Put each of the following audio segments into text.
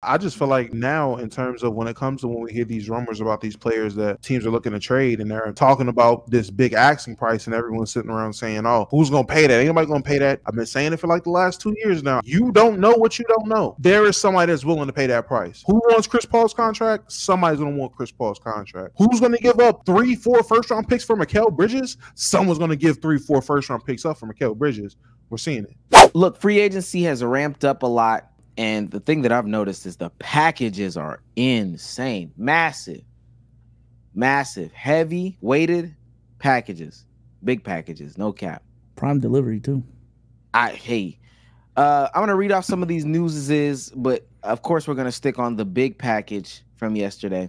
I just feel like now, in terms of when it comes to when we hear these rumors about these players that teams are looking to trade and they're talking about this big asking price, and everyone's sitting around saying, "Oh, who's gonna pay that? Ain't nobody gonna pay that." I've been saying it for like the last 2 years now. You don't know what you don't know. There is somebody that's willing to pay that price. Who wants Chris Paul's contract? Somebody's gonna want Chris Paul's contract. Who's gonna give up 3, 4 first round picks for Mikal Bridges? Someone's gonna give 3, 4 first round picks up for Mikal Bridges. We're seeing it. Look, free agency has ramped up a lot. And the thing that I've noticed is the packages are insane. Massive, heavy, weighted packages. Big packages, no cap. Prime delivery, too. I'm going to read off some of these newses, but of course we're going to stick on the big package from yesterday.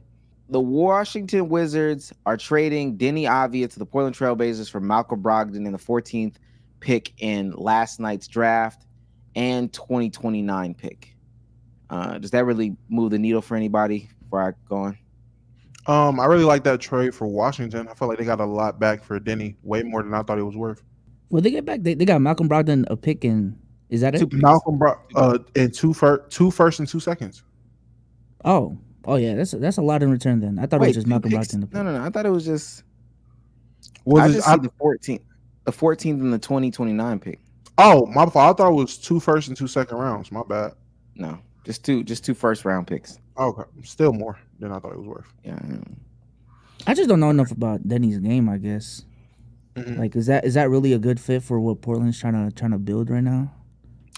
The Washington Wizards are trading Denny Avdia to the Portland Trailblazers for Malcolm Brogdon in the 14th pick in last night's draft and 2029 pick. Does that really move the needle for anybody before I go on? I really like that trade for Washington. I feel like they got a lot back for Denny, way more than I thought it was worth. Well, they get back. They got Malcolm Brogdon a pick in. Is that it? Malcolm Brogdon in two first and 2 seconds. Oh yeah, that's a lot in return. Then I thought it was just Malcolm Brogdon. No. I thought it was just. I just see the 14th and the 2029 pick. Oh, my fault. I thought it was 2 first and 2 second rounds. My bad. No, just two first round picks. Okay, still more than I thought it was worth. Yeah, I just don't know enough about Denny's game, I guess. Mm-hmm. Like, is that really a good fit for what Portland's trying to build right now?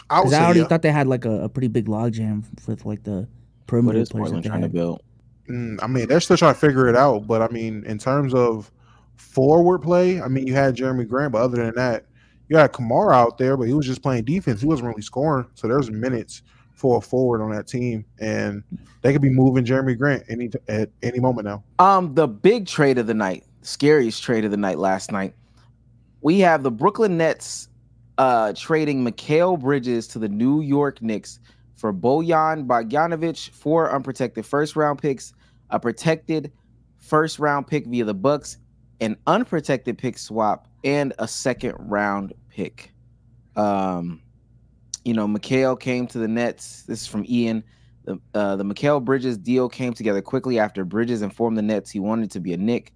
I already thought they had like a pretty big logjam with like the perimeter players. What is Portland trying to build? I mean, they're still trying to figure it out, but I mean, in terms of forward play, I mean, you had Jeremy Grant, but other than that, you had Kamara out there, but he was just playing defense. He wasn't really scoring, so there's minutes for a forward on that team, and they could be moving Jeremy Grant at any moment now. The big trade of the night, scariest trade of the night last night, we have the Brooklyn Nets trading Mikal Bridges to the New York Knicks for Bojan Bogdanovic, 4 unprotected first-round picks, a protected first-round pick via the Bucks, an unprotected pick swap, and a second-round pick. Mikal came to the Nets. This is from Ian. The Mikal Bridges deal came together quickly after Bridges informed the Nets he wanted to be a Knick.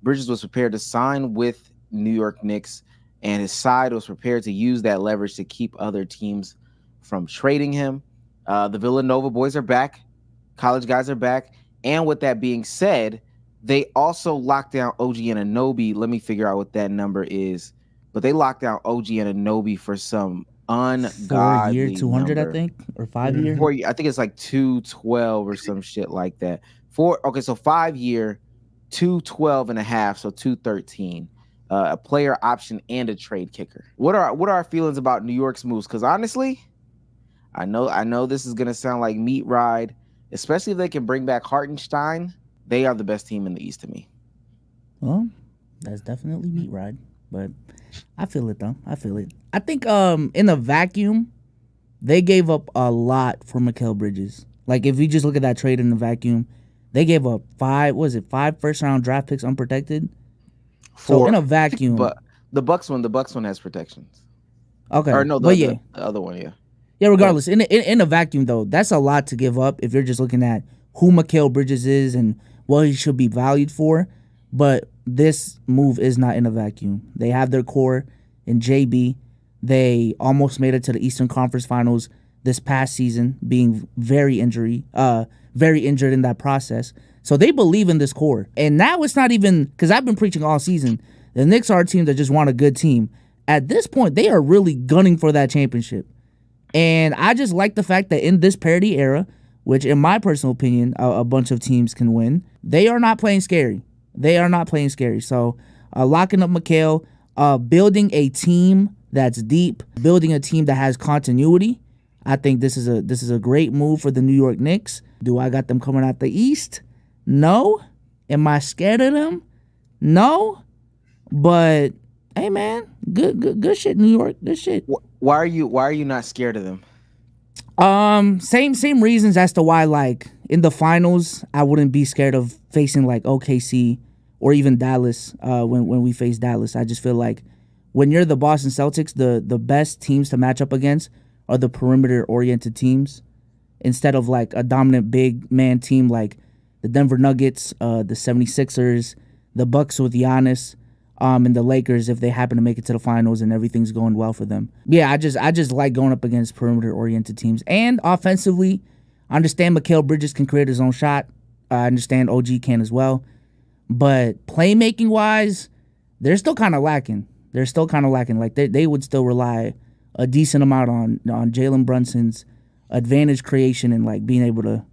Bridges was prepared to sign with New York Knicks, and his side was prepared to use that leverage to keep other teams from trading him. The Villanova boys are back. College guys are back. And with that being said, they also locked down OG Anunoby. Let me figure out what that number is. But they locked down OG Anunoby for some ungodly 4 year 200 number. I think, or 5 year. 4 year, I think it's like 212 or some shit like that. So 5 year 212 and a half, so 213. A player option and a trade kicker. What are our feelings about New York's moves? Because honestly, I know this is gonna sound like meat ride, especially if they can bring back Hartenstein. They are the best team in the East to me. Well, that's definitely meat ride, but I feel it though. I feel it. I think in a vacuum, they gave up a lot for Mikal Bridges. Like if you just look at that trade in the vacuum, they gave up 5 first round draft picks unprotected. So in a vacuum, but the Bucks one has protections. Okay, or no, the other one, yeah. Yeah, regardless, in a vacuum though, that's a lot to give up if you're just looking at who Mikal Bridges is and what he should be valued for. But this move is not in a vacuum. They have their core in JB. They almost made it to the Eastern Conference Finals this past season, being very injured in that process. So they believe in this core. And now it's not even, because I've been preaching all season, the Knicks are a team that just want a good team. At this point, they are really gunning for that championship. And I just like the fact that in this parity era, which in my personal opinion, a bunch of teams can win, they are not playing scary. They are not playing scary. So locking up Mikal, building a team that's deep, building a team that has continuity. I think this is a great move for the New York Knicks. Do I got them coming out the East? No. Am I scared of them? No. But hey, man, good shit, New York. Good shit. Why are you not scared of them? Same reasons as to why, like in the finals, I wouldn't be scared of facing like OKC or even Dallas. When we face Dallas, I just feel like when you're the Boston Celtics, the best teams to match up against are the perimeter oriented teams. instead of like a dominant big man team like the Denver Nuggets, the 76ers, the Bucks with Giannis, and the Lakers if they happen to make it to the finals and everything's going well for them. Yeah, I just like going up against perimeter oriented teams. And offensively, I understand Mikal Bridges can create his own shot. I understand OG can as well. But playmaking wise, they're still kind of lacking. Like they would still rely a decent amount on Jalen Brunson's advantage creation and like being able to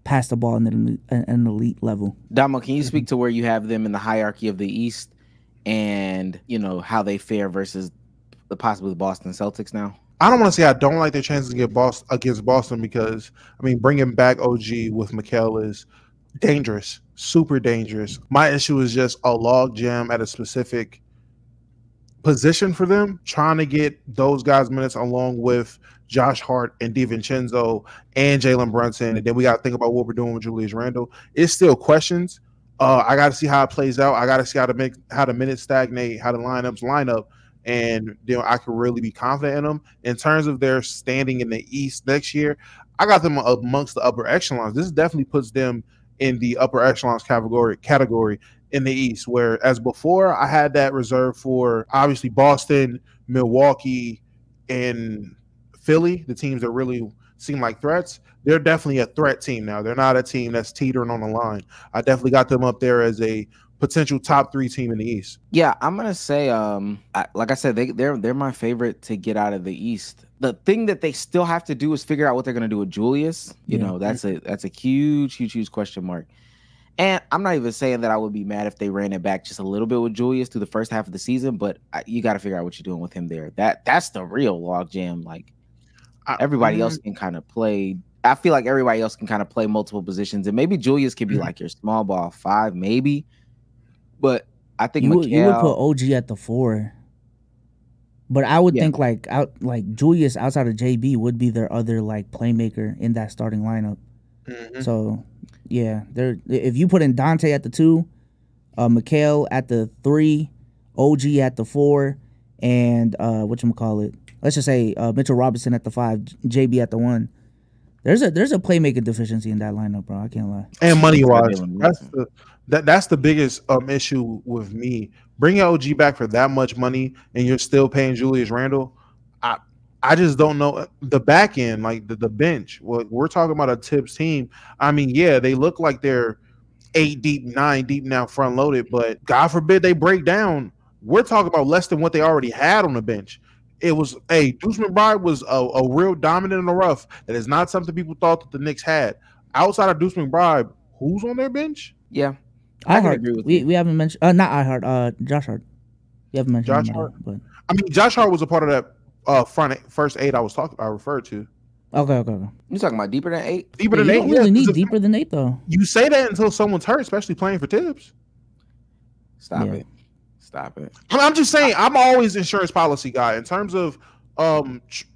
pass the ball in an elite level. Damo, can you speak to where you have them in the hierarchy of the East and, you know, how they fare versus possibly the Boston Celtics now? I don't want to say I don't like their chances against Boston because, I mean, bringing back OG with Mikal is dangerous, super dangerous. My issue is just a log jam at a specific position for them, trying to get those guys minutes along with Josh Hart and DiVincenzo and Jalen Brunson. And then we got to think about what we're doing with Julius Randle. It's still questions. I got to see how it plays out. I got to see how the minutes stagnate, how the lineups line up. And I can really be confident in them. In terms of their standing in the East next year, I got them amongst the upper echelons. This definitely puts them in the upper echelons category in the East, whereas before I had that reserved for obviously Boston, Milwaukee, and Philly, the teams that really seem like threats. They're definitely a threat team now. They're not a team that's teetering on the line. I definitely got them up there as a potential top 3 team in the East. Yeah, I'm gonna say, like I said, they're my favorite to get out of the East. The thing that they still have to do is figure out what they're gonna do with Julius. You know, that's a huge question mark. And I'm not even saying that I would be mad if they ran it back just a little bit with Julius through the first half of the season, but you got to figure out what you're doing with him there. That's the real logjam. Like everybody else can kind of play. I feel like everybody else can kind of play multiple positions, and maybe Julius could be like your small ball 5, maybe. But I think you would put OG at the 4. But I would think like Julius outside of JB would be their other like playmaker in that starting lineup. Mm-hmm. So yeah, if you put in Dante at the 2, Mikal at the 3, OG at the 4, and whatchamacallit, let's just say Mitchell Robinson at the 5, JB at the 1. There's a playmaking deficiency in that lineup, bro. I can't lie. And money wise, that's the biggest issue with me. Bringing OG back for that much money and you're still paying Julius Randle. I just don't know the back end, like the bench. Well, we're talking about a Tibbs team. I mean, yeah, they look like they're 8 deep, 9 deep now, front loaded. But God forbid they break down. We're talking about less than what they already had on the bench. It was Deuce McBride was a real dominant in the rough. That is not something people thought that the Knicks had. Outside of Deuce McBride, who's on their bench? Yeah, I can agree with you. We haven't mentioned not Josh Hart. We haven't mentioned Josh Hart. But I mean, Josh Hart was a part of that first 8 I referred to. Okay. You talking about deeper than 8? Deeper than 8. You don't really need deeper than 8 though. You say that until someone's hurt, especially playing for Tibbs. Stop it. I'm just saying, I'm always insurance policy guy. In terms of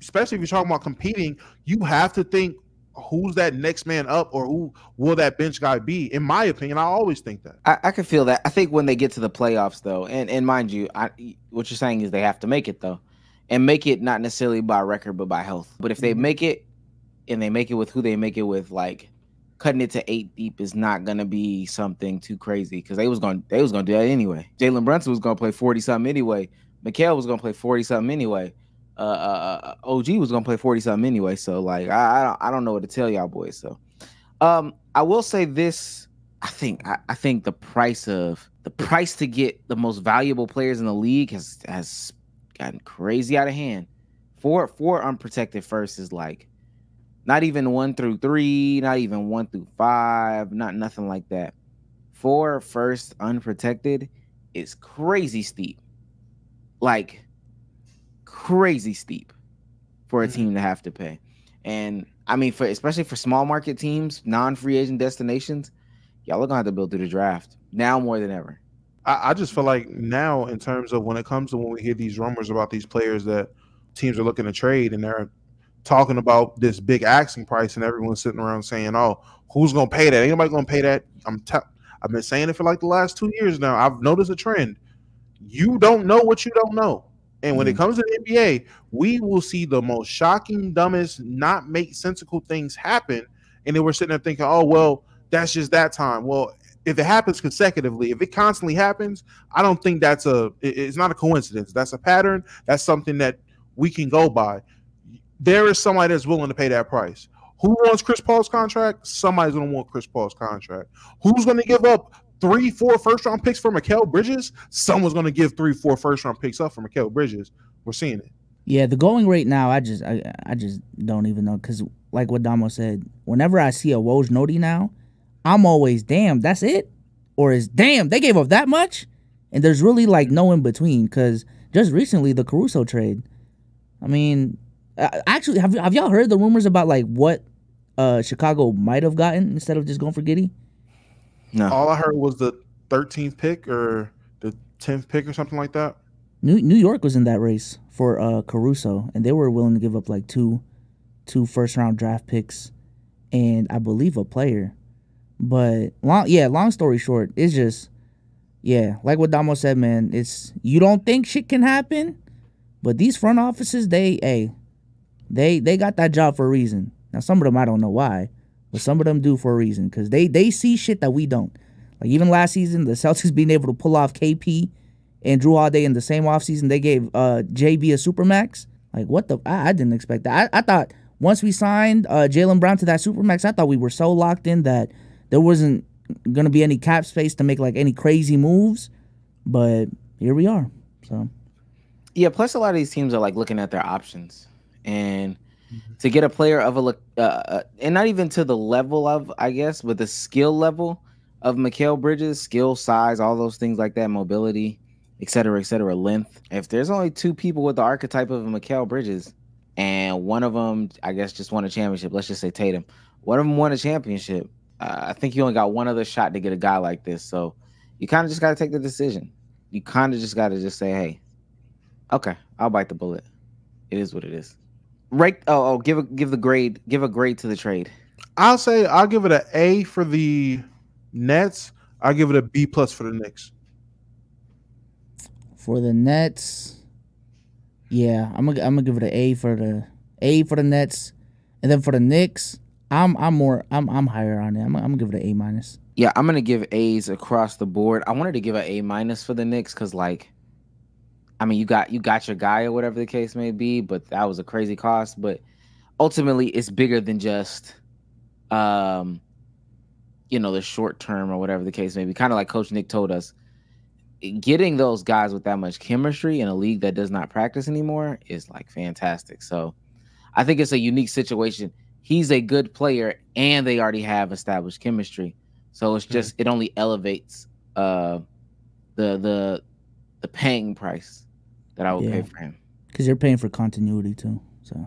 especially if you're talking about competing, you have to think who's that next man up or who will that bench guy be. In my opinion, I always think that. I can feel that. I think when they get to the playoffs though, and mind you, what you're saying is they have to make it though. And make it not necessarily by record, but by health. But if they make it, and they make it with who they make it with, like cutting it to 8 deep is not gonna be something too crazy because they was gonna do that anyway. Jalen Brunson was gonna play 40-something anyway. Mikal was gonna play 40-something anyway. OG was gonna play 40-something anyway. So like I don't know what to tell y'all boys. So I will say this. I think the price to get the most valuable players in the league has gotten crazy out of hand. Four unprotected first is like not even 1 through 3, not even 1 through 5, not nothing like that. 4 first unprotected is crazy steep, like crazy steep for a team to have to pay. And I mean, especially for small market teams, non-free agent destinations, y'all are gonna have to build through the draft now more than ever. I just feel like now, in terms of when it comes to when we hear these rumors about these players that teams are looking to trade and they're talking about this big asking price and everyone's sitting around saying, oh, who's going to pay that? Ain't nobody going to pay that. I've been saying it for like the last 2 years now. I've noticed a trend. You don't know what you don't know. And when it comes to the NBA, we will see the most shocking, dumbest, not make sensical things happen. And then we're sitting there thinking, oh, well, that's just that time. Well, if it happens consecutively, if it constantly happens, I don't think it's not a coincidence. That's a pattern. That's something that we can go by. There is somebody that's willing to pay that price. Who wants Chris Paul's contract? Somebody's going to want Chris Paul's contract. Who's going to give up 3-4 first-round picks for Mikal Bridges? Someone's going to give 3-4 first-round picks up for Mikal Bridges. We're seeing it. Yeah, the going rate now, I just don't even know, because like what Damo said, whenever I see a Woj Noti now, I'm always, damn, that's it? Or is, damn, they gave up that much? And there's really like no in between, because just recently the Caruso trade, I mean, actually, have y'all heard the rumors about like what Chicago might have gotten instead of just going for Giddey? No. All I heard was the 13th pick or the 10th pick or something like that. New York was in that race for Caruso, and they were willing to give up like two first-round draft picks and I believe a player. But long story short, it's just, like what Damo said, man, it's, you don't think shit can happen, but these front offices, they got that job for a reason. Now some of them I don't know why, but some of them do for a reason, because they see shit that we don't. Like even last season, the Celtics being able to pull off KP and Drew Holiday in the same offseason, they gave JB a supermax. Like what the, I didn't expect that. I thought once we signed Jaylen Brown to that supermax, I thought we were so locked in that there wasn't gonna be any cap space to make like any crazy moves. But here we are. So yeah, plus a lot of these teams are like looking at their options, and to get a player of and not even to the level of, I guess, but the skill level of Mikal Bridges, skill, size, all those things like that, mobility, et cetera, length. If there's only two people with the archetype of a Mikal Bridges, and one of them, I guess, just won a championship, let's just say Tatum, one of them won a championship, I think you only got one other shot to get a guy like this. So you kind of just got to take the decision. You kind of just got to just say, hey, okay, I'll bite the bullet. It is what it is. Right. Give a grade to the trade. I'll give it an A for the Nets. I'll give it a B+ for the Knicks. For the Nets, yeah, I'm gonna give it an A for the Nets, and then for the Knicks, I'm higher on it. I'm gonna give it an A-. Yeah, I'm gonna give A's across the board. I wanted to give an A- for the Knicks because, like, I mean, you got your guy or whatever the case may be, but that was a crazy cost. But ultimately, it's bigger than just, the short term or whatever the case may be. Kind of like Coach Nick told us, getting those guys with that much chemistry in a league that does not practice anymore is like fantastic. So I think it's a unique situation. He's a good player and they already have established chemistry. So it's just, it only elevates the paying price that I would pay for him. Because you're paying for continuity too. So